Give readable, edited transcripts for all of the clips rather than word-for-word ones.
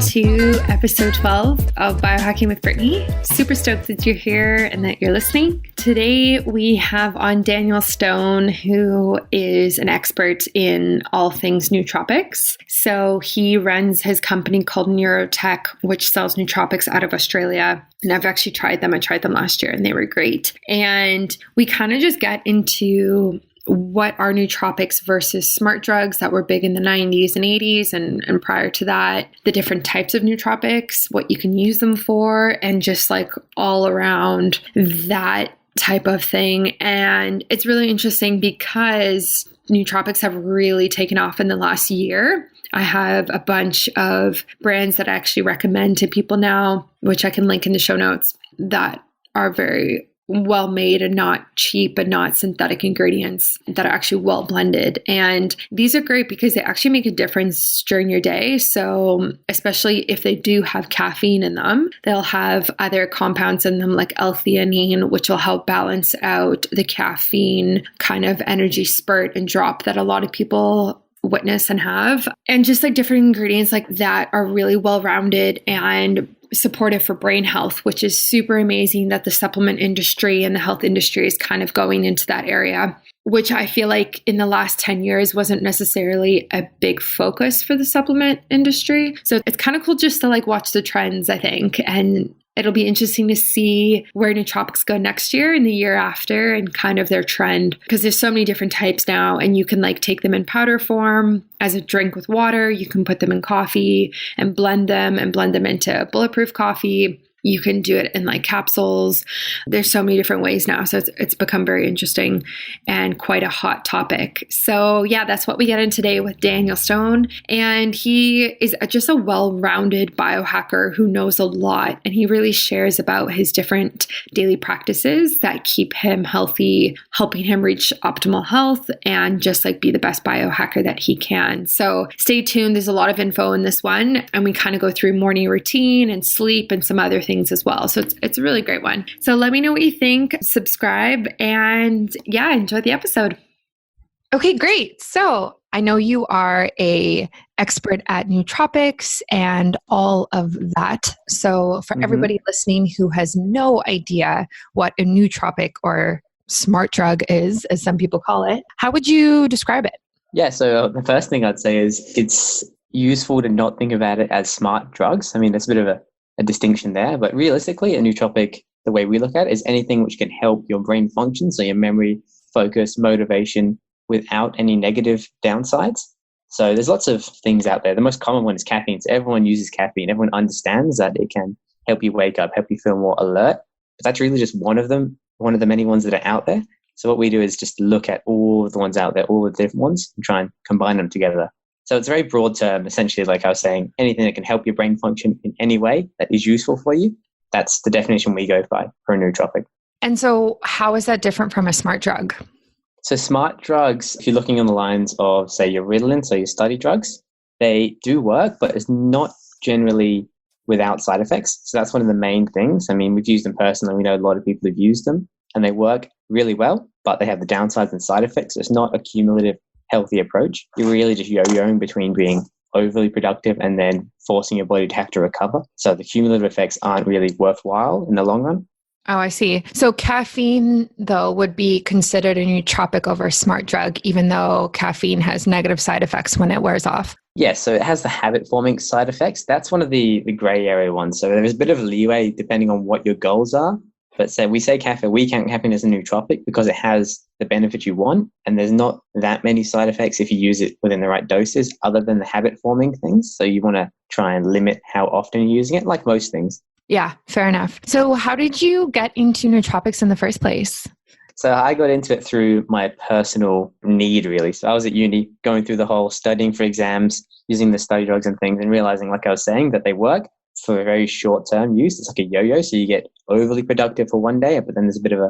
to episode 12 of Biohacking with Brittany. Super stoked that you're here and that you're listening. Today we have on Daniel Stone, who is an expert in all things nootropics. So he runs his company called Neurotech, which sells nootropics out of Australia. And I've actually tried them. I tried them last year and they were great. And we kind of just get into what are nootropics versus smart drugs that were big in the 90s and 80s and prior to that, the different types of nootropics, what you can use them for, and just like all around that type of thing. And it's really interesting because nootropics have really taken off in the last year. I have a bunch of brands that I actually recommend to people now, which I can link in the show notes, that are very well made and not cheap and not synthetic ingredients, that are actually well blended. And these are great because they actually make a difference during your day. So especially if they do have caffeine in them, they'll have other compounds in them like L-theanine, which will help balance out the caffeine kind of energy spurt and drop that a lot of people witness and have. And just like different ingredients like that are really well-rounded and supportive for brain health, which is super amazing that the supplement industry and the health industry is kind of going into that area, which I feel like in the last 10 years wasn't necessarily a big focus for the supplement industry. So it's kind of cool just to like watch the trends, I think. And it'll be interesting to see where nootropics go next year and the year after and kind of their trend, because there's so many different types now and you can like take them in powder form as a drink with water. You can put them in coffee and blend them into bulletproof coffee. You can do it in like capsules. There's so many different ways now. So it's become very interesting and quite a hot topic. So yeah, that's what we get in today with Daniel Stone. And he is just a well-rounded biohacker who knows a lot. And he really shares about his different daily practices that keep him healthy, helping him reach optimal health and just like be the best biohacker that he can. So stay tuned. There's a lot of info in this one. And we kind of go through morning routine and sleep and some other things as well. So it's a really great one. So let me know what you think, subscribe, and yeah, enjoy the episode. Okay, great. So I know you are a expert at nootropics and all of that. So for everybody listening who has no idea what a nootropic or smart drug is, as some people call it, how would you describe it? Yeah, so the first thing I'd say is it's useful to not think about it as smart drugs. I mean, there's a bit of a distinction there, but realistically, a nootropic, the way we look at it, is anything which can help your brain function, so your memory, focus, motivation, without any negative downsides. So there's lots of things out there. The most common one is caffeine. So everyone uses caffeine. Everyone understands that it can help you wake up, help you feel more alert. But that's really just one of them, one of the many ones that are out there. So what we do is just look at all of the ones out there, all the different ones, and try and combine them together. So it's a very broad term, essentially, like I was saying, anything that can help your brain function in any way that is useful for you. That's the definition we go by for a nootropic. And so how is that different from a smart drug? So smart drugs, if you're looking on the lines of, say, your Ritalin, so your study drugs, they do work, but it's not generally without side effects. So that's one of the main things. I mean, we've used them personally. We know a lot of people have used them and they work really well, but they have the downsides and side effects. So it's not a cumulative healthy approach. You're really just yo-yoing between being overly productive and then forcing your body to have to recover. So the cumulative effects aren't really worthwhile in the long run. Oh, I see. So caffeine, though, would be considered a nootropic over a smart drug, even though caffeine has negative side effects when it wears off. Yes, so it has the habit-forming side effects. That's one of the gray area ones. So there's a bit of leeway depending on what your goals are. But say we count caffeine as a nootropic because it has the benefit you want, and there's not that many side effects if you use it within the right doses other than the habit-forming things. So you want to try and limit how often you're using it, like most things. Yeah, fair enough. So how did you get into nootropics in the first place? So I got into it through my personal need, really. So I was at uni going through the whole studying for exams, using the study drugs and things, and realizing, like I was saying, that they work for a very short-term use. It's like a yo-yo. So you get overly productive for one day, but then there's a bit of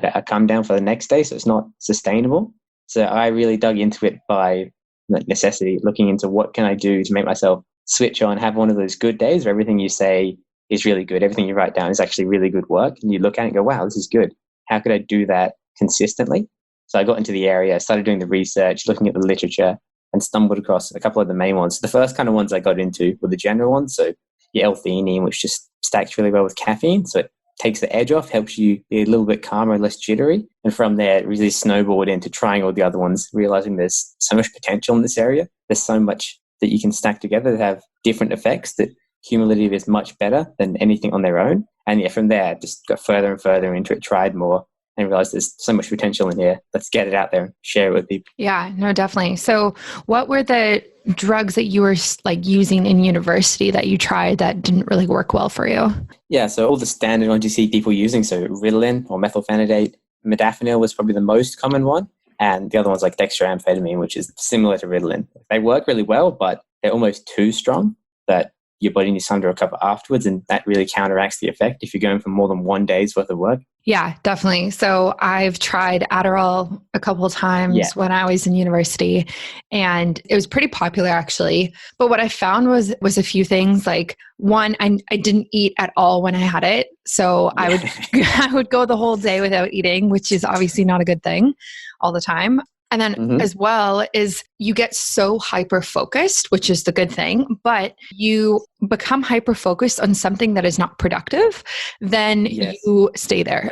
a come down for the next day. So it's not sustainable. So I really dug into it by necessity, looking into what can I do to make myself switch on, have one of those good days where everything you say is really good. Everything you write down is actually really good work. And you look at it and go, wow, this is good. How could I do that consistently? So I got into the area, started doing the research, looking at the literature, and stumbled across a couple of the main ones. The first kind of ones I got into were the general ones. So your L-theanine, which just stacks really well with caffeine. So it takes the edge off, helps you be a little bit calmer and less jittery. And from there, it really snowballed into trying all the other ones, realizing there's so much potential in this area. There's so much that you can stack together that have different effects, that cumulative is much better than anything on their own. And yeah, from there, just got further and further into it, tried more, and realized there's so much potential in here. Let's get it out there and share it with people. Yeah, no, definitely. So what were the drugs that you were like using in university that you tried that didn't really work well for you? Yeah, so all the standard ones you see people using, so Ritalin or methylphenidate, modafinil was probably the most common one. And the other one's like dextroamphetamine, which is similar to Ritalin. They work really well, but they're almost too strong that your body needs time to recover afterwards. And that really counteracts the effect if you're going for more than 1 day's worth of work. Yeah, definitely. So I've tried Adderall a couple of times when I was in university, and it was pretty popular actually. But what I found was a few things. Like one, I didn't eat at all when I had it. So I would go the whole day without eating, which is obviously not a good thing all the time. And then as well is you get so hyper-focused, which is the good thing, but you become hyper-focused on something that is not productive, then you stay there.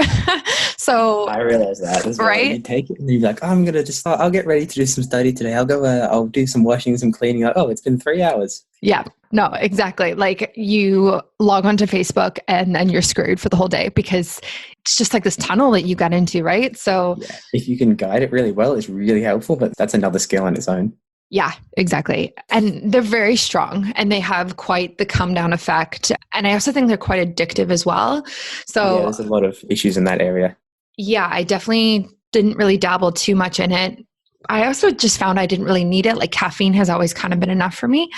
So I realize that as well. Right? You take it and you're like, oh, I'm going to just, I'll get ready to do some study today. I'll do some washing, some cleaning. Like, oh, it's been 3 hours. Yeah, no, exactly. Like you log onto Facebook and then you're screwed for the whole day because it's just like this tunnel that you got into, right? So if you can guide it really well, it's really helpful, but that's another skill on its own. Yeah, exactly. And they're very strong and they have quite the come down effect. And I also think they're quite addictive as well. So there's a lot of issues in that area. Yeah, I definitely didn't really dabble too much in it. I also just found I didn't really need it. Like caffeine has always kind of been enough for me.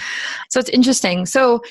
So it's interesting. So,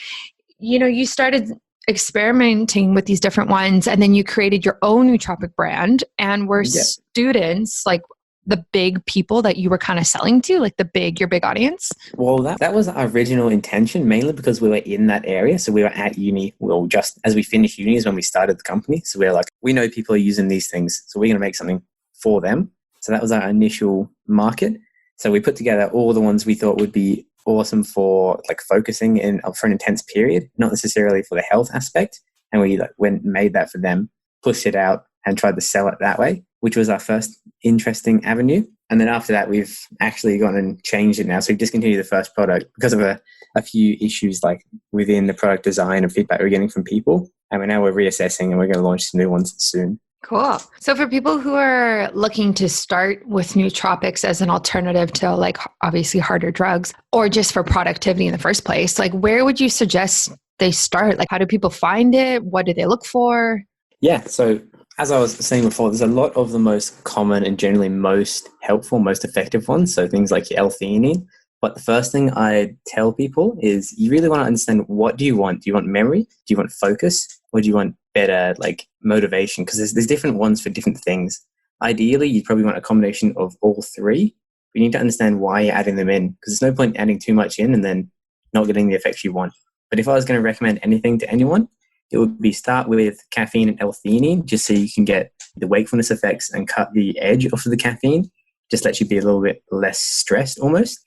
you started experimenting with these different ones and then you created your own nootropic brand and were students like the big people that you were kind of selling to, like your big audience? Well, that was our original intention, mainly because we were in that area. So we were at uni. Well, just as we finished uni is when we started the company. So we were like, we know people are using these things. So we're going to make something for them. So that was our initial market. So we put together all the ones we thought would be awesome for like focusing in for an intense period, not necessarily for the health aspect. And we made that for them, pushed it out and tried to sell it that way, which was our first interesting avenue. And then after that, we've actually gone and changed it now. So we discontinued the first product because of a few issues like within the product design and feedback we're getting from people. And now we're reassessing and we're going to launch some new ones soon. Cool. So for people who are looking to start with nootropics as an alternative to like obviously harder drugs or just for productivity in the first place, like where would you suggest they start? Like how do people find it? What do they look for? Yeah. So as I was saying before, there's a lot of the most common and generally most helpful, most effective ones. So things like your L-theanine. But the first thing I tell people is you really want to understand, what do you want? Do you want memory? Do you want focus? Or do you want better like motivation? Because there's different ones for different things. Ideally, you probably want a combination of all three. You need to understand why you're adding them in, because there's no point adding too much in and then not getting the effects you want. But if I was going to recommend anything to anyone, it would be start with caffeine and L-theanine, just so you can get the wakefulness effects and cut the edge off of the caffeine. Just lets you be a little bit less stressed almost.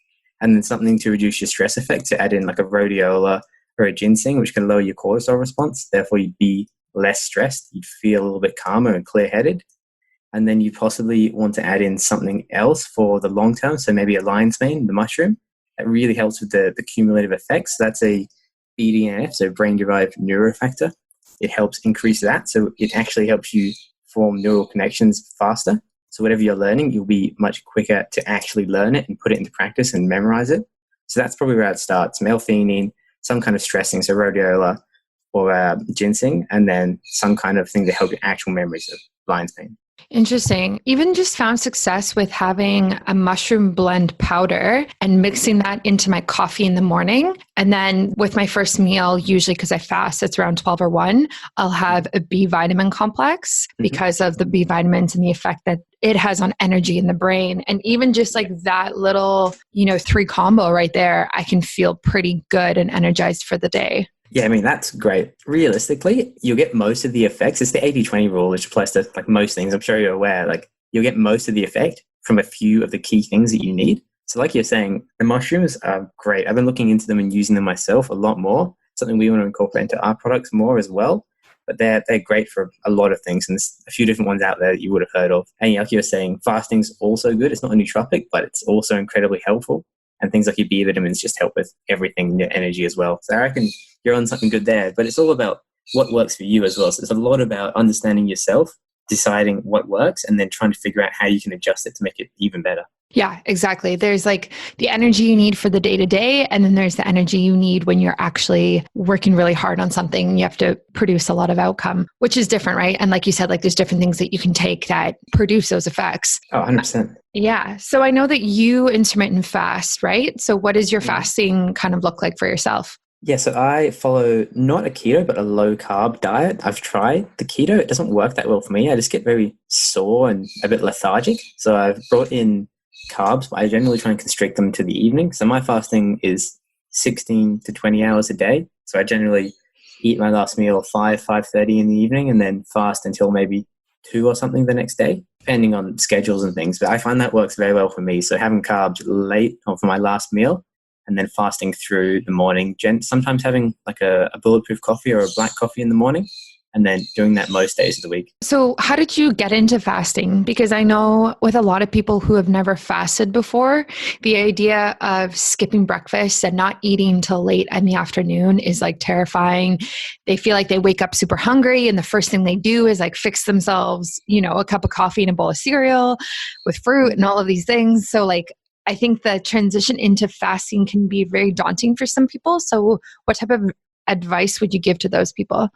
And then something to reduce your stress effect, to add in like a rhodiola or a ginseng, which can lower your cortisol response. Therefore, you'd be less stressed. You'd feel a little bit calmer and clear-headed. And then you possibly want to add in something else for the long term. So maybe a lion's mane, the mushroom. That really helps with the cumulative effects. That's a BDNF, so brain-derived neurofactor. It helps increase that. So it actually helps you form neural connections faster. So whatever you're learning, you'll be much quicker to actually learn it and put it into practice and memorize it. So that's probably where I'd start. Some L-theanine, some kind of stressing, so rhodiola or ginseng, and then some kind of thing to help your actual memories of lion's mane. Interesting. Even just found success with having a mushroom blend powder and mixing that into my coffee in the morning. And then with my first meal, usually because I fast, it's around 12 or 1, I'll have a B vitamin complex because of the B vitamins and the effect that it has on energy in the brain. And even just like that little, 3 combo right there, I can feel pretty good and energized for the day. Yeah, I mean, that's great. Realistically, you'll get most of the effects. It's the 80-20 rule, which applies to like most things. I'm sure you're aware. Like you'll get most of the effect from a few of the key things that you need. So like you're saying, the mushrooms are great. I've been looking into them and using them myself a lot more. Something we want to incorporate into our products more as well. But they're great for a lot of things. And there's a few different ones out there that you would have heard of. And like you were saying, fasting's also good. It's not a nootropic, but it's also incredibly helpful. And things like your B vitamins just help with everything, your energy as well. So I reckon you're on something good there. But it's all about what works for you as well. So it's a lot about understanding yourself, deciding what works, and then trying to figure out how you can adjust it to make it even better. Yeah, exactly. There's like the energy you need for the day to day, and then there's the energy you need when you're actually working really hard on something and you have to produce a lot of outcome, which is different, right? And like you said, like there's different things that you can take that produce those effects. Oh, 100%. Yeah. So I know that you intermittent fast, right? So what does your fasting kind of look like for yourself? Yeah, so I follow not a keto, but a low carb diet. I've tried the keto. It doesn't work that well for me. I just get very sore and a bit lethargic. So I've brought in carbs, but I generally try and constrict them to the evening. So my fasting is 16 to 20 hours a day. So I generally eat my last meal 5:30 in the evening and then fast until maybe 2 or something the next day, depending on schedules and things. But I find that works very well for me. So having carbs late or for my last meal and then fasting through the morning, sometimes having like a bulletproof coffee or a black coffee in the morning, and then doing that most days of the week. So how did you get into fasting? Because I know with a lot of people who have never fasted before, the idea of skipping breakfast and not eating till late in the afternoon is like terrifying. They feel like they wake up super hungry and the first thing they do is like fix themselves, a cup of coffee and a bowl of cereal with fruit and all of these things. So like, I think the transition into fasting can be very daunting for some people. So what type of advice would you give to those people?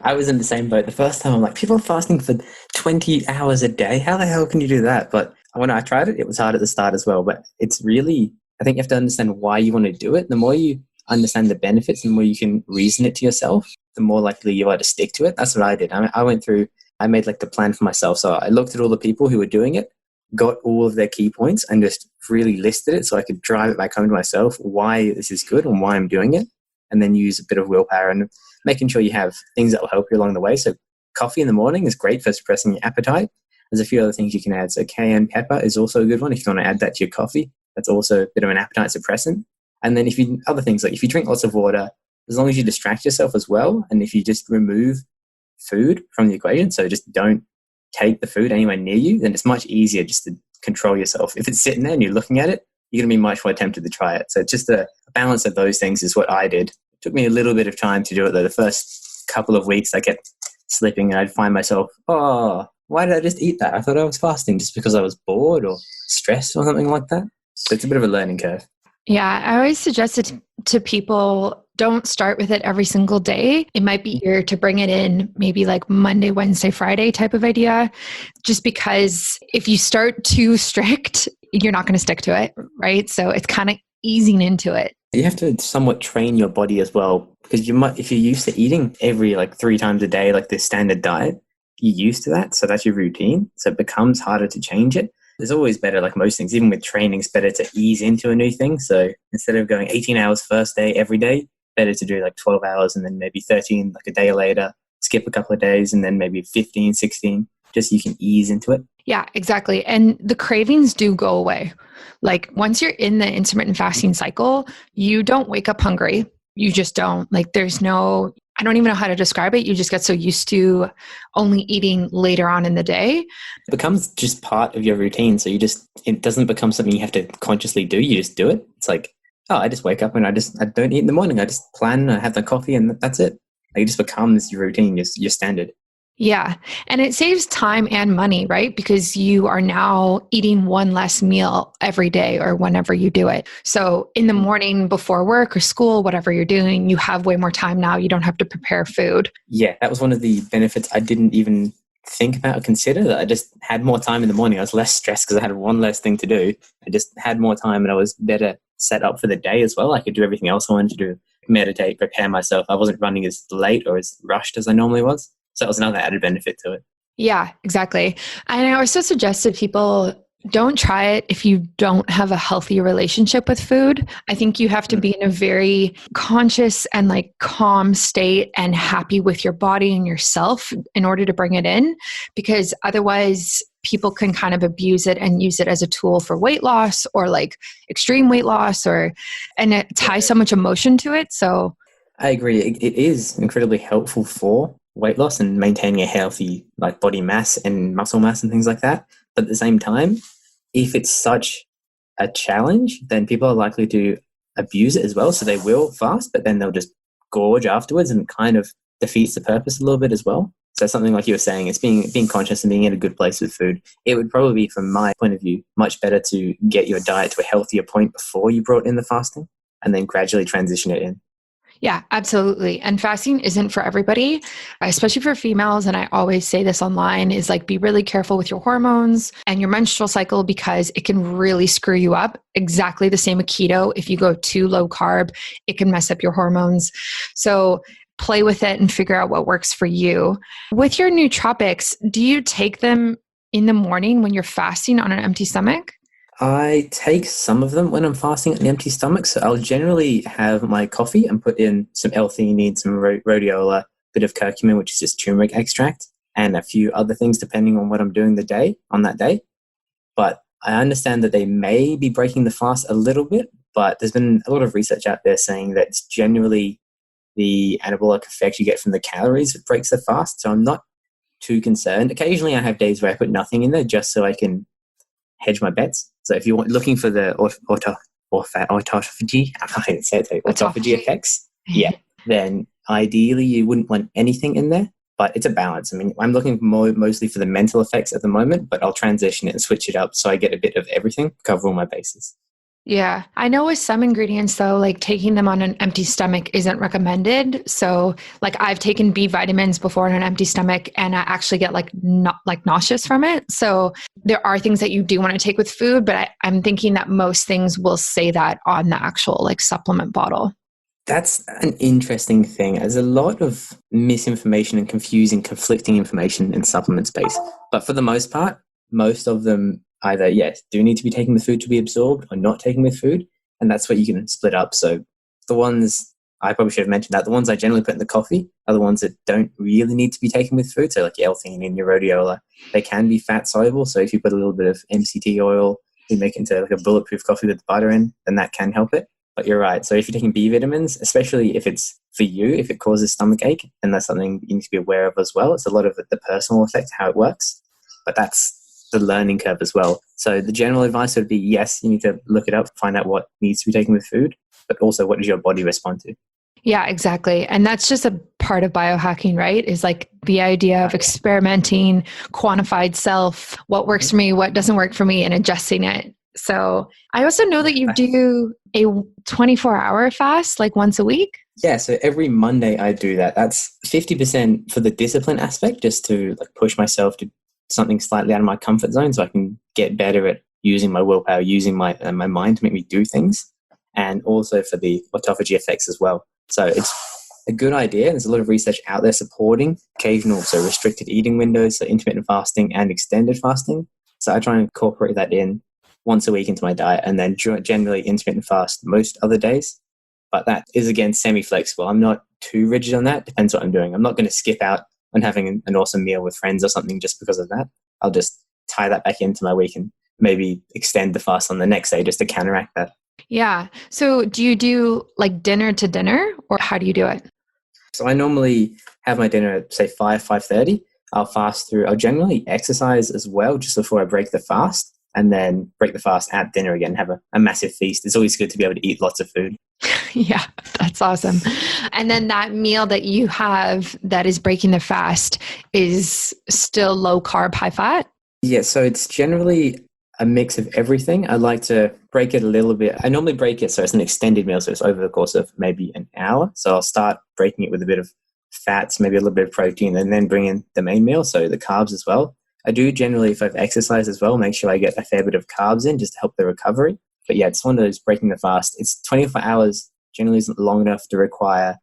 I was in the same boat. The first time I'm like, people are fasting for 20 hours a day. How the hell can you do that? But when I tried it, it was hard at the start as well. But it's really, I think you have to understand why you want to do it. The more you understand the benefits and the more you can reason it to yourself, the more likely you are to stick to it. That's what I did. I made like the plan for myself. So I looked at all the people who were doing it, got all of their key points and just really listed it so I could drive it back home to myself, why this is good and why I'm doing it. And then use a bit of willpower and making sure you have things that will help you along the way. So coffee in the morning is great for suppressing your appetite. There's a few other things you can add. So cayenne pepper is also a good one. If you want to add that to your coffee, that's also a bit of an appetite suppressant. And then other things, like if you drink lots of water, as long as you distract yourself as well, and if you just remove food from the equation, so just don't take the food anywhere near you, then it's much easier just to control yourself. If it's sitting there and you're looking at it, you're going to be much more tempted to try it. So just a balance of those things is what I did. It took me a little bit of time to do it though. The first couple of weeks I kept slipping and I'd find myself, oh, why did I just eat that? I thought I was fasting just because I was bored or stressed or something like that. So it's a bit of a learning curve. Yeah, I always suggest it to people, don't start with it every single day. It might be easier to bring it in maybe like Monday, Wednesday, Friday type of idea, just because if you start too strict, you're not going to stick to it, right? So it's kind of easing into it. You have to somewhat train your body as well, because if you're used to eating every 3 times a day, like the standard diet, you're used to that. So that's your routine. So it becomes harder to change it. There's always better, like most things, even with training, it's better to ease into a new thing. So instead of going 18 hours first day every day, better to do 12 hours and then maybe 13 a day later, skip a couple of days and then maybe 15, 16, just so you can ease into it. Yeah, exactly. And the cravings do go away. Once you're in the intermittent fasting cycle, you don't wake up hungry. You just don't. I don't even know how to describe it. You just get so used to only eating later on in the day. It becomes just part of your routine. So it doesn't become something you have to consciously do. You just do it. It's I just wake up and I don't eat in the morning. I just plan, I have the coffee and that's it. It just becomes your routine, your standard. Yeah. And it saves time and money, right? Because you are now eating one less meal every day or whenever you do it. So in the morning before work or school, whatever you're doing, you have way more time now. You don't have to prepare food. Yeah, that was one of the benefits I didn't even think about or consider, that I just had more time in the morning. I was less stressed because I had one less thing to do. I just had more time and I was better set up for the day as well. I could do everything else I wanted to do, meditate, prepare myself. I wasn't running as late or as rushed as I normally was. So that was another added benefit to it. Yeah, exactly. And I also suggest that people don't try it if you don't have a healthy relationship with food. I think you have to be in a very conscious and calm state and happy with your body and yourself in order to bring it in, because otherwise people can kind of abuse it and use it as a tool for weight loss or like extreme weight loss, and it ties so much emotion to it. So I agree. It is incredibly helpful for weight loss and maintaining a healthy like body mass and muscle mass and things like that. But at the same time, if it's such a challenge, then people are likely to abuse it as well. So they will fast, but then they'll just gorge afterwards, and kind of defeats the purpose a little bit as well. So something like you were saying, it's being conscious and being in a good place with food. It would probably be, from my point of view, much better to get your diet to a healthier point before you brought in the fasting and then gradually transition it in. yeah, absolutely. And fasting isn't for everybody, especially for females. And I always say this online is like, be really careful with your hormones and your menstrual cycle, because it can really screw you up. Exactly the same with keto. If you go too low carb, it can mess up your hormones. So play with it and figure out what works for you. With your nootropics, do you take them in the morning when you're fasting on an empty stomach? I take some of them when I'm fasting on an empty stomach. So I'll generally have my coffee and put in some L-theanine, some rhodiola, a bit of curcumin, which is just turmeric extract, and a few other things depending on what I'm doing on that day. But I understand that they may be breaking the fast a little bit, but there's been a lot of research out there saying that it's generally the anabolic effect you get from the calories that breaks the fast. So I'm not too concerned. Occasionally I have days where I put nothing in there just so I can hedge my bets. So if you're looking for the autophagy, I can't even say it, autophagy effects, then ideally you wouldn't want anything in there, but it's a balance. I mean, I'm looking mostly for the mental effects at the moment, but I'll transition it and switch it up so I get a bit of everything, cover all my bases. Yeah. I know with some ingredients though, like taking them on an empty stomach isn't recommended. So like I've taken B vitamins before on an empty stomach and I actually get nauseous from it. So there are things that you do want to take with food, but I'm thinking that most things will say that on the actual like supplement bottle. That's an interesting thing. There's a lot of misinformation and conflicting information in supplement space. But for the most part, most of them either, do need to be taking with food to be absorbed or not taking with food. And that's what you can split up. So the ones, I probably should have mentioned that, the ones I generally put in the coffee are the ones that don't really need to be taken with food. So like your L-theanine, your rhodiola, they can be fat soluble. So if you put a little bit of MCT oil, you make it into like a bulletproof coffee with butter in, then that can help it. But you're right. So if you're taking B vitamins, especially if it's for you, if it causes stomach ache, then that's something you need to be aware of as well. It's a lot of the personal effect, how it works. But that's the learning curve as well. So the general advice would be, yes, you need to look it up, find out what needs to be taken with food, but also what does your body respond to? Yeah, exactly. And that's just a part of biohacking, right? Is like the idea of experimenting, quantified self, what works for me, what doesn't work for me, and adjusting it. So I also know that you do a 24-hour fast, like once a week. Yeah, so every Monday I do that. That's 50% for the discipline aspect, just to like push myself to something slightly out of my comfort zone so I can get better at using my willpower, using my mind to make me do things, and also for the autophagy effects as well. So it's a good idea. There's a lot of research out there supporting occasional, so restricted eating windows, so intermittent fasting and extended fasting. So I try and incorporate that in once a week into my diet, and then generally intermittent fast most other days. But that is, again, semi-flexible. I'm not too rigid on that. Depends what I'm doing. I'm not going to skip out on having an awesome meal with friends or something just because of that. I'll just tie that back into my week and maybe extend the fast on the next day just to counteract that. Yeah. So do you do like dinner to dinner, or how do you do it? So I normally have my dinner at say 5:30. I'll fast through. I'll generally exercise as well just before I break the fast, and then break the fast at dinner again, have a massive feast. It's always good to be able to eat lots of food. Yeah, that's awesome. And then that meal that you have that is breaking the fast is still low carb, high fat? Yeah, so it's generally a mix of everything. I like to break it a little bit. I normally break it so it's an extended meal, so it's over the course of maybe an hour. So I'll start breaking it with a bit of fats, maybe a little bit of protein, and then bring in the main meal, so the carbs as well. I do generally, if I've exercised as well, make sure I get a fair bit of carbs in just to help the recovery. But yeah, it's one of those breaking the fast. It's 24 hours generally isn't long enough to require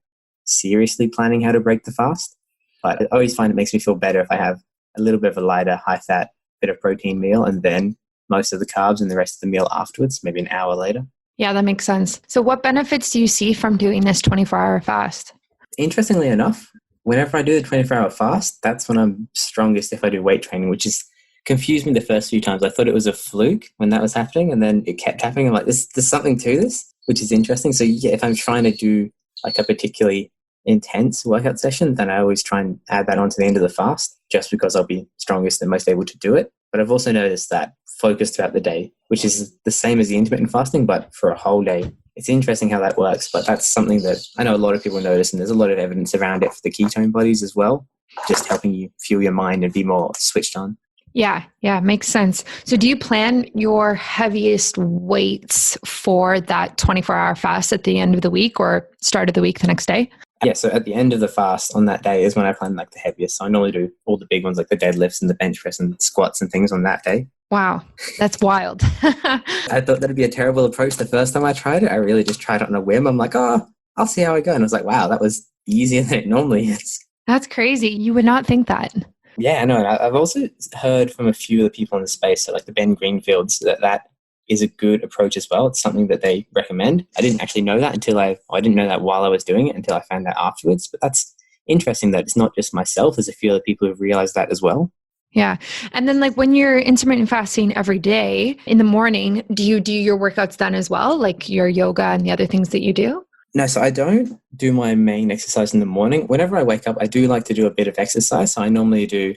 seriously planning how to break the fast. But I always find it makes me feel better if I have a little bit of a lighter, high-fat, bit of protein meal, and then most of the carbs and the rest of the meal afterwards, maybe an hour later. Yeah, that makes sense. So what benefits do you see from doing this 24-hour fast? Interestingly enough, whenever I do the 24-hour fast, that's when I'm strongest if I do weight training, which is confused me the first few times. I thought it was a fluke when that was happening, and then it kept happening. I'm like, there's something to this, which is interesting. So yeah, if I'm trying to do like a particularly intense workout session, then I always try and add that on to the end of the fast, just because I'll be strongest and most able to do it. But I've also noticed that focus throughout the day, which is the same as the intermittent fasting, but for a whole day. It's interesting how that works, but that's something that I know a lot of people notice, and there's a lot of evidence around it for the ketone bodies as well, just helping you fuel your mind and be more switched on. Yeah, makes sense. So do you plan your heaviest weights for that 24-hour fast at the end of the week or start of the week the next day? Yeah, so at the end of the fast on that day is when I plan like the heaviest. So I normally do all the big ones like the deadlifts and the bench press and squats and things on that day. Wow, that's wild. I thought that'd be a terrible approach the first time I tried it. I really just tried it on a whim. I'm like, I'll see how I go. And I was like, wow, that was easier than it normally is. That's crazy. You would not think that. Yeah, I know. I've also heard from a few of the people in the space, so like the Ben Greenfields, that is a good approach as well. It's something that they recommend. I didn't actually know that I didn't know that while I was doing it until I found out afterwards. But that's interesting that it's not just myself. There's a few other people who've realized that as well. Yeah. And then like when you're intermittent fasting every day in the morning, do you do your workouts then as well? Like your yoga and the other things that you do? No, so I don't do my main exercise in the morning. Whenever I wake up, I do like to do a bit of exercise. So I normally do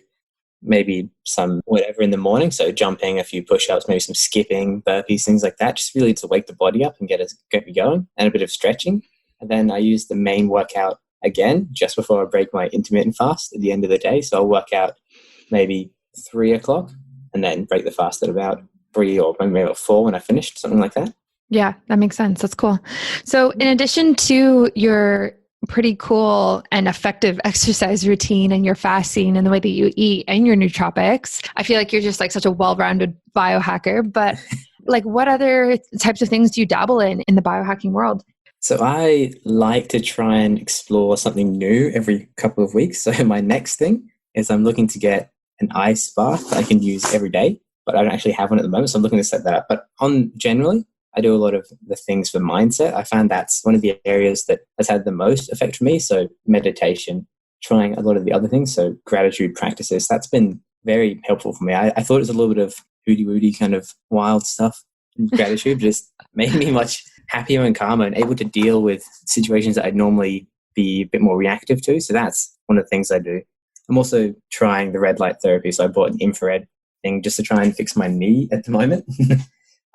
maybe some whatever in the morning. So jumping, a few push-ups, maybe some skipping, burpees, things like that, just really to wake the body up and get me going, and a bit of stretching. And then I use the main workout again just before I break my intermittent fast at the end of the day. So I'll work out maybe 3 o'clock and then break the fast at about 3 or maybe about 4 when I finished, something like that. Yeah, that makes sense. That's cool. So in addition to your pretty cool and effective exercise routine and your fasting and the way that you eat and your nootropics, I feel like you're just like such a well-rounded biohacker. But like what other types of things do you dabble in the biohacking world? So I like to try and explore something new every couple of weeks. So my next thing is I'm looking to get an ice bath that I can use every day, but I don't actually have one at the moment. So I'm looking to set that up. But generally, I do a lot of the things for mindset. I found that's one of the areas that has had the most effect for me. So meditation, trying a lot of the other things. So gratitude practices, that's been very helpful for me. I thought it was a little bit of hooty-woody kind of wild stuff. Gratitude just made me much happier and calmer and able to deal with situations that I'd normally be a bit more reactive to. So that's one of the things I do. I'm also trying the red light therapy. So I bought an infrared thing just to try and fix my knee at the moment.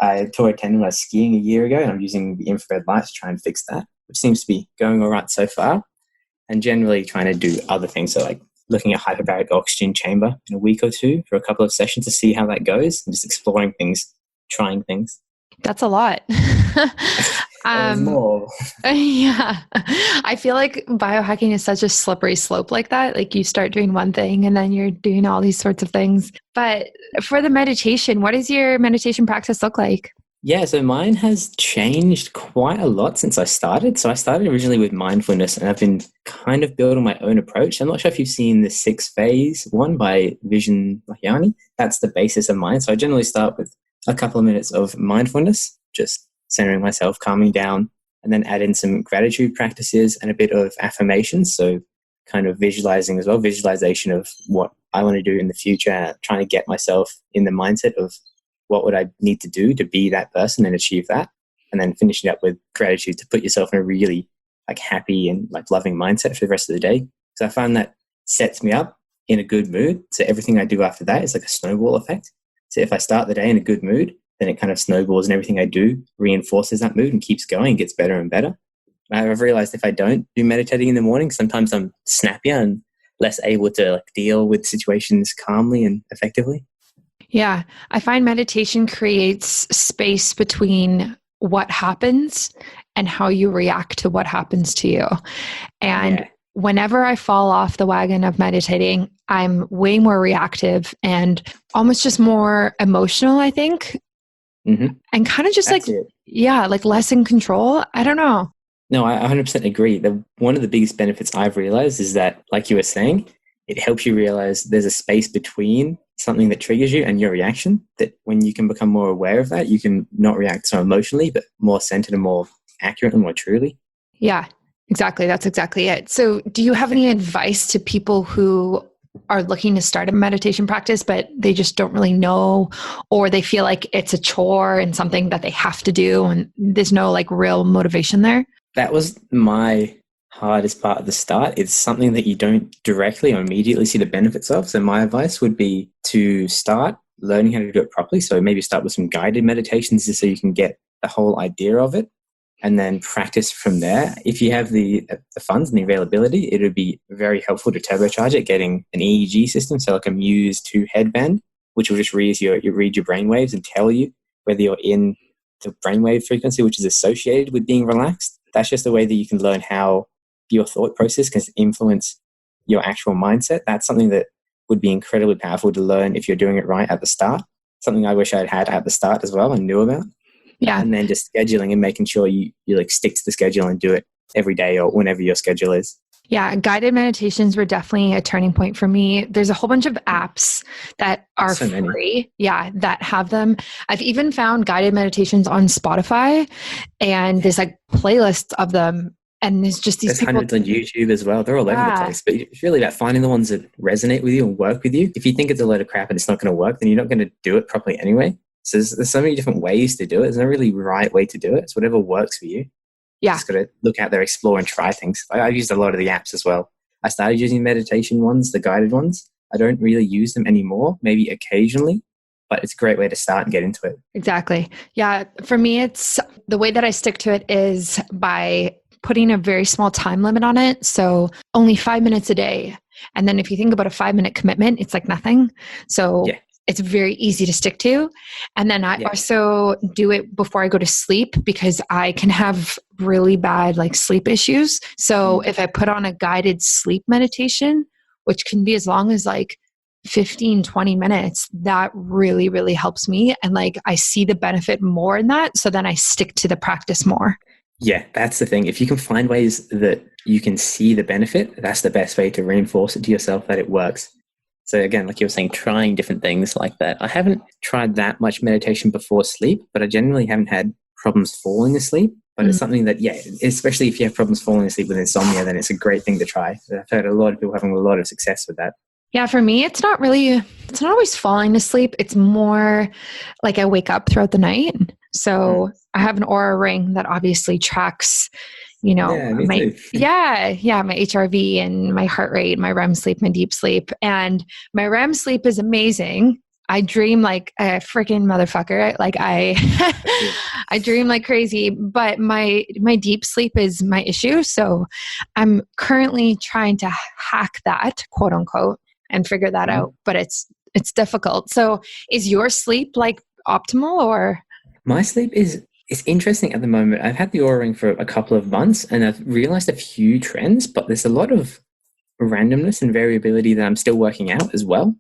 I tore a tendon when I was skiing a year ago, and I'm using the infrared light to try and fix that, which seems to be going all right so far. And generally trying to do other things. So like looking at hyperbaric oxygen chamber in a week or two for a couple of sessions to see how that goes, and just exploring things, trying things. That's a lot. More. Yeah. I feel like biohacking is such a slippery slope like that. Like you start doing one thing and then you're doing all these sorts of things. But for the meditation, what does your meditation practice look like? Yeah, so mine has changed quite a lot since I started. So I started originally with mindfulness, and I've been kind of building my own approach. I'm not sure if you've seen the 6-phase one by Vishen Lakhiani. That's the basis of mine. So I generally start with a couple of minutes of mindfulness, just centering myself, calming down, and then add in some gratitude practices and a bit of affirmations. So kind of visualizing as well, visualization of what I want to do in the future, trying to get myself in the mindset of what would I need to do to be that person and achieve that. And then finishing up with gratitude to put yourself in a really like happy and like loving mindset for the rest of the day. So I find that sets me up in a good mood. So everything I do after that is like a snowball effect. So if I start the day in a good mood, then it kind of snowballs, and everything I do reinforces that mood and keeps going, gets better and better. I've realized if I don't do meditating in the morning, sometimes I'm snappier and less able to like deal with situations calmly and effectively. Yeah. I find meditation creates space between what happens and how you react to what happens to you. And whenever I fall off the wagon of meditating, I'm way more reactive and almost just more emotional, I think. Mm-hmm. And kind of just like less in control. I don't know. No, I 100% agree. One of the biggest benefits I've realized is that, like you were saying, it helps you realize there's a space between something that triggers you and your reaction, that when you can become more aware of that, you can not react so emotionally, but more centered and more accurate and more truly. Yeah, exactly. That's exactly it. So do you have any advice to people who are looking to start a meditation practice, but they just don't really know, or they feel like it's a chore and something that they have to do, and there's no like real motivation there? That was my hardest part at the start. It's something that you don't directly or immediately see the benefits of. So my advice would be to start learning how to do it properly. So maybe start with some guided meditations just so you can get the whole idea of it, and then practice from there. If you have the funds and the availability, it would be very helpful to turbocharge it, getting an EEG system, so like a Muse 2 headband, which will just read your brainwaves and tell you whether you're in the brainwave frequency, which is associated with being relaxed. That's just a way that you can learn how your thought process can influence your actual mindset. That's something that would be incredibly powerful to learn if you're doing it right at the start. Something I wish I'd had at the start as well and knew about. Yeah. And then just scheduling and making sure you like stick to the schedule and do it every day or whenever your schedule is. Yeah, guided meditations were definitely a turning point for me. There's a whole bunch of apps that are free. Yeah, that have them. I've even found guided meditations on Spotify, and there's like playlists of them. And there's just these people. Hundreds on YouTube as well. They're all over the place. But it's really about finding the ones that resonate with you and work with you. If you think it's a load of crap and it's not going to work, then you're not going to do it properly anyway. So there's so many different ways to do it. There's no really right way to do it. It's whatever works for you. Yeah. Just got to look out there, explore and try things. I've used a lot of the apps as well. I started using meditation ones, the guided ones. I don't really use them anymore, maybe occasionally, but it's a great way to start and get into it. Exactly. Yeah. For me, it's the way that I stick to it is by putting a very small time limit on it. So only 5 minutes a day. And then if you think about a 5-minute commitment, it's like nothing. So it's very easy to stick to. And then I also do it before I go to sleep because I can have really bad like sleep issues. So if I put on a guided sleep meditation, which can be as long as like 15, 20 minutes, that really, really helps me. And like, I see the benefit more in that. So then I stick to the practice more. Yeah, that's the thing. If you can find ways that you can see the benefit, that's the best way to reinforce it to yourself that it works. So again, like you were saying, trying different things like that. I haven't tried that much meditation before sleep, but I generally haven't had problems falling asleep. But it's something that, especially if you have problems falling asleep with insomnia, then it's a great thing to try. I've heard a lot of people having a lot of success with that. Yeah, for me, it's not always falling asleep. It's more like I wake up throughout the night. So I have an Aura ring that obviously tracks, my HRV and my heart rate, my REM sleep, my deep sleep. And my REM sleep is amazing. I dream like a freaking motherfucker. Like I dream like crazy, but my deep sleep is my issue. So I'm currently trying to hack that, quote unquote, and figure that out. But it's difficult. So is your sleep like optimal or? My sleep it's interesting at the moment. I've had the Aura ring for a couple of months and I've realized a few trends, but there's a lot of randomness and variability that I'm still working out as well.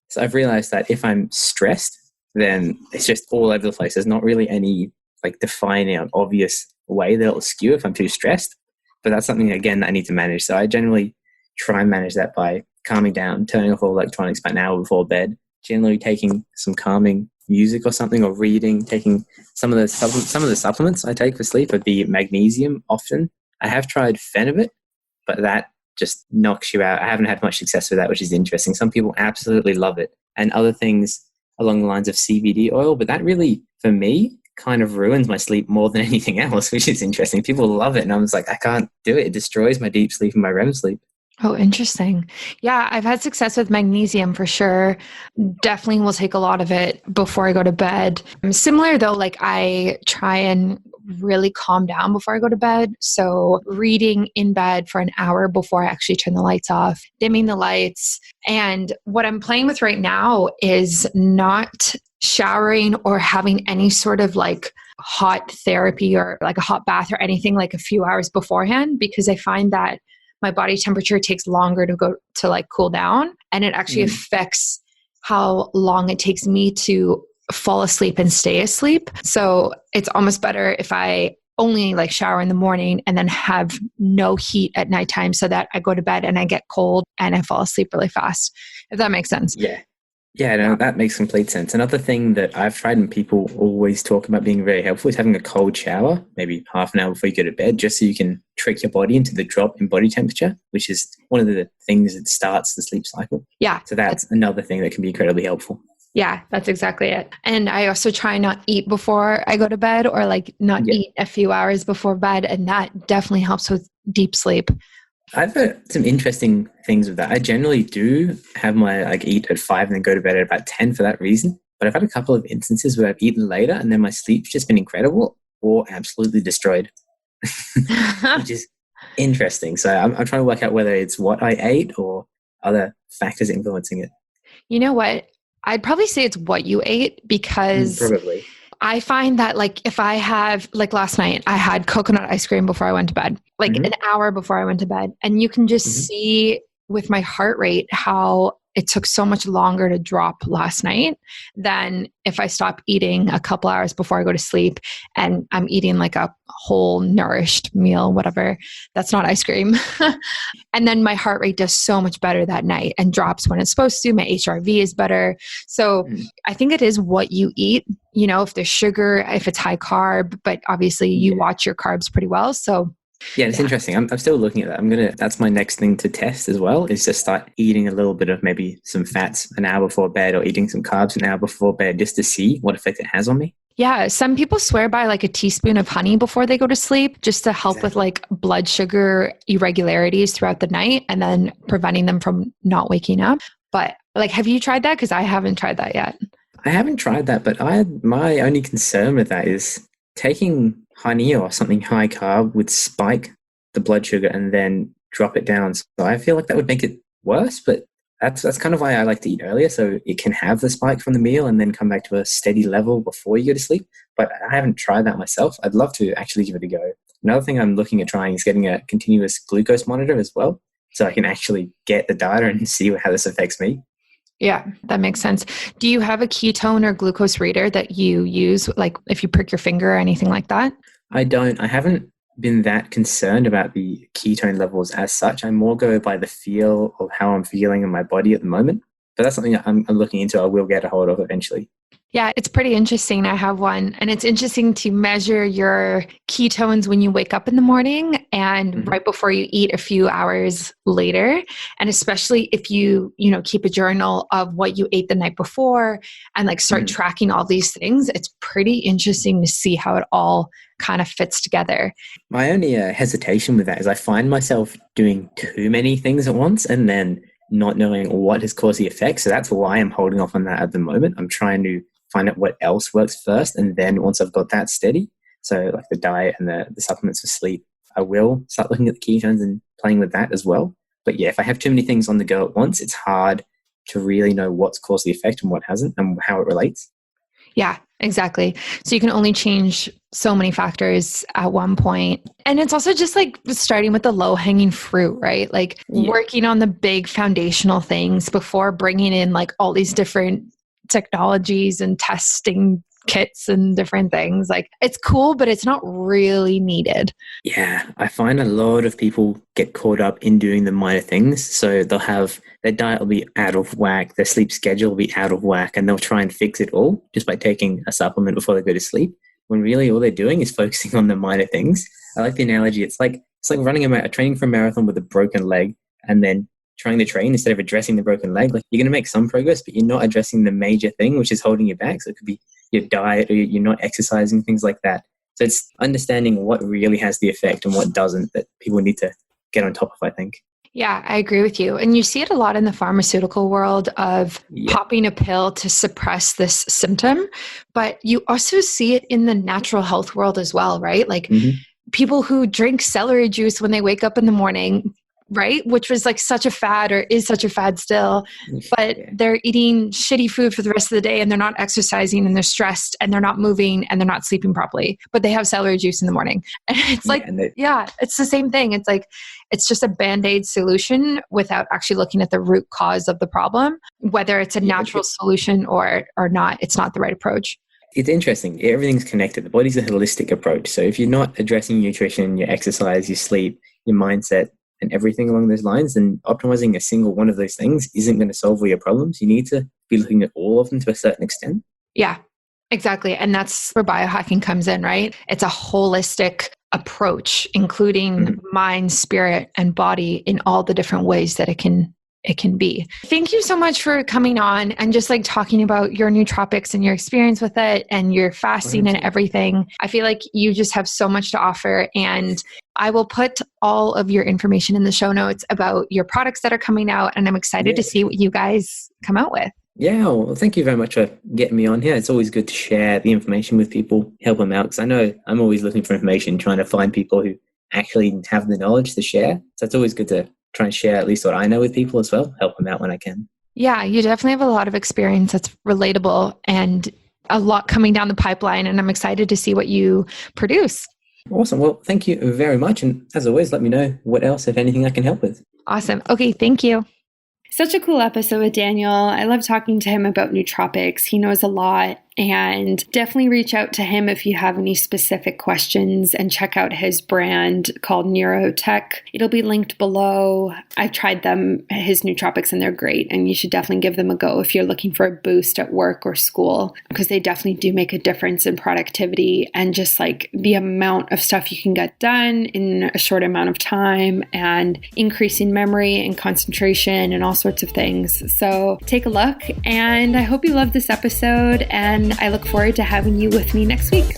So I've realized that if I'm stressed, then it's just all over the place. There's not really any like defining or obvious way that it'll skew if I'm too stressed. But that's something, again, that I need to manage. So I generally try and manage that by calming down, turning off all electronics by an hour before bed, generally taking some calming music or something, or reading, taking some of the supplements I take for sleep would be magnesium often. I have tried Phenibut, but that just knocks you out. I haven't had much success with that, which is interesting. Some people absolutely love it, and other things along the lines of CBD oil, but that really, for me, kind of ruins my sleep more than anything else, which is interesting. People love it, and I was like, I can't do it. It destroys my deep sleep and my REM sleep. Oh, interesting. Yeah, I've had success with magnesium for sure. Definitely will take a lot of it before I go to bed. Similar though, like I try and really calm down before I go to bed. So reading in bed for an hour before I actually turn the lights off, dimming the lights. And what I'm playing with right now is not showering or having any sort of like hot therapy or like a hot bath or anything like a few hours beforehand, because I find that my body temperature takes longer to go to like cool down, and it actually affects how long it takes me to fall asleep and stay asleep. So it's almost better if I only like shower in the morning and then have no heat at nighttime so that I go to bed and I get cold and I fall asleep really fast. If that makes sense. Yeah. Yeah, no, that makes complete sense. Another thing that I've tried and people always talk about being very helpful is having a cold shower, maybe half an hour before you go to bed, just so you can trick your body into the drop in body temperature, which is one of the things that starts the sleep cycle. Yeah. So that's another thing that can be incredibly helpful. Yeah, that's exactly it. And I also try not eat before I go to bed, or like not eat a few hours before bed. And that definitely helps with deep sleep. I've heard some interesting things with that. I generally do have my eat at 5 and then go to bed at about 10 for that reason. But I've had a couple of instances where I've eaten later and then my sleep's just been incredible or absolutely destroyed, which is interesting. So I'm trying to work out whether it's what I ate or other factors influencing it. You know what? I'd probably say it's what you ate, because probably. I find that if I have, last night, I had coconut ice cream before I went to bed, an hour before I went to bed. And you can just see with my heart rate how it took so much longer to drop last night than if I stop eating a couple hours before I go to sleep and I'm eating like a whole nourished meal, whatever. That's not ice cream. And then my heart rate does so much better that night and drops when it's supposed to. My HRV is better. So I think it is what you eat, if there's sugar, if it's high carb, but obviously you watch your carbs pretty well. So yeah, it's interesting. I'm still looking at that. That's my next thing to test as well, is to start eating a little bit of maybe some fats an hour before bed or eating some carbs an hour before bed just to see what effect it has on me. Yeah. Some people swear by a teaspoon of honey before they go to sleep, just to help with blood sugar irregularities throughout the night and then preventing them from not waking up. But have you tried that? Because I haven't tried that yet. I haven't tried that, but my only concern with that is taking honey or something high carb would spike the blood sugar and then drop it down. So I feel like that would make it worse, but that's kind of why I like to eat earlier, so it can have the spike from the meal and then come back to a steady level before you go to sleep. But I haven't tried that myself. I'd love to actually give it a go. Another thing I'm looking at trying is getting a continuous glucose monitor as well, so I can actually get the data and see how this affects me. Yeah, that makes sense. Do you have a ketone or glucose reader that you use, if you prick your finger or anything like that? I don't. I haven't been that concerned about the ketone levels as such. I more go by the feel of how I'm feeling in my body at the moment. But that's something I'm looking into. I will get a hold of eventually. Yeah, it's pretty interesting. I have one, and it's interesting to measure your ketones when you wake up in the morning and right before you eat a few hours later. And especially if you keep a journal of what you ate the night before and start tracking all these things, it's pretty interesting to see how it all kind of fits together. My only hesitation with that is I find myself doing too many things at once and then not knowing what has caused the effect. So that's why I'm holding off on that at the moment. I'm trying to find out what else works first. And then once I've got that steady, so the diet and the supplements for sleep, I will start looking at the ketones and playing with that as well. But yeah, if I have too many things on the go at once, it's hard to really know what's caused the effect and what hasn't and how it relates. Yeah, exactly. So you can only change so many factors at one point. And it's also just starting with the low hanging fruit, right? Working on the big foundational things before bringing in all these different technologies and testing kits and different things. It's cool, but it's not really needed. Yeah, I find a lot of people get caught up in doing the minor things. So they'll have their diet will be out of whack, their sleep schedule will be out of whack, and they'll try and fix it all just by taking a supplement before they go to sleep, when really all they're doing is focusing on the minor things. I like the analogy. It's like running a training for a marathon with a broken leg and then trying to train instead of addressing the broken leg. You're going to make some progress, but you're not addressing the major thing, which is holding you back. So it could be your diet or you're not exercising, things like that. So it's understanding what really has the effect and what doesn't that people need to get on top of, I think. Yeah, I agree with you. And you see it a lot in the pharmaceutical world of popping a pill to suppress this symptom, but you also see it in the natural health world as well, right? People who drink celery juice when they wake up in the morning, right? Which was such a fad, or is such a fad still, but they're eating shitty food for the rest of the day and they're not exercising and they're stressed and they're not moving and they're not sleeping properly, but they have celery juice in the morning. And it's it's the same thing. It's it's just a Band-Aid solution without actually looking at the root cause of the problem, whether it's a natural solution or not. It's not the right approach. It's interesting. Everything's connected. The body's a holistic approach. So if you're not addressing nutrition, your exercise, your sleep, your mindset, and everything along those lines, then optimizing a single one of those things isn't going to solve all your problems. You need to be looking at all of them to a certain extent. Yeah, exactly. And that's where biohacking comes in, right? It's a holistic approach, including mind, spirit, and body in all the different ways that it can be. Thank you so much for coming on and just like talking about your nootropics and your experience with it and your fasting and everything. I feel like you just have so much to offer, and I will put all of your information in the show notes about your products that are coming out, and I'm excited to see what you guys come out with. Yeah, well, thank you very much for getting me on here. It's always good to share the information with people, help them out, because I know I'm always looking for information, trying to find people who actually have the knowledge to share. So it's always good to try and share at least what I know with people as well, help them out when I can. Yeah, you definitely have a lot of experience that's relatable and a lot coming down the pipeline, and I'm excited to see what you produce. Awesome. Well, thank you very much. And as always, let me know what else, if anything, I can help with. Awesome. Okay, thank you. Such a cool episode with Daniel. I love talking to him about nootropics. He knows a lot, and definitely reach out to him if you have any specific questions, and check out his brand called Neurotech. It'll be linked below. I've tried them, his nootropics, and they're great, and you should definitely give them a go if you're looking for a boost at work or school, because they definitely do make a difference in productivity and just like the amount of stuff you can get done in a short amount of time, and increasing memory and concentration and all sorts of things. So take a look, and I hope you loved this episode, and I look forward to having you with me next week.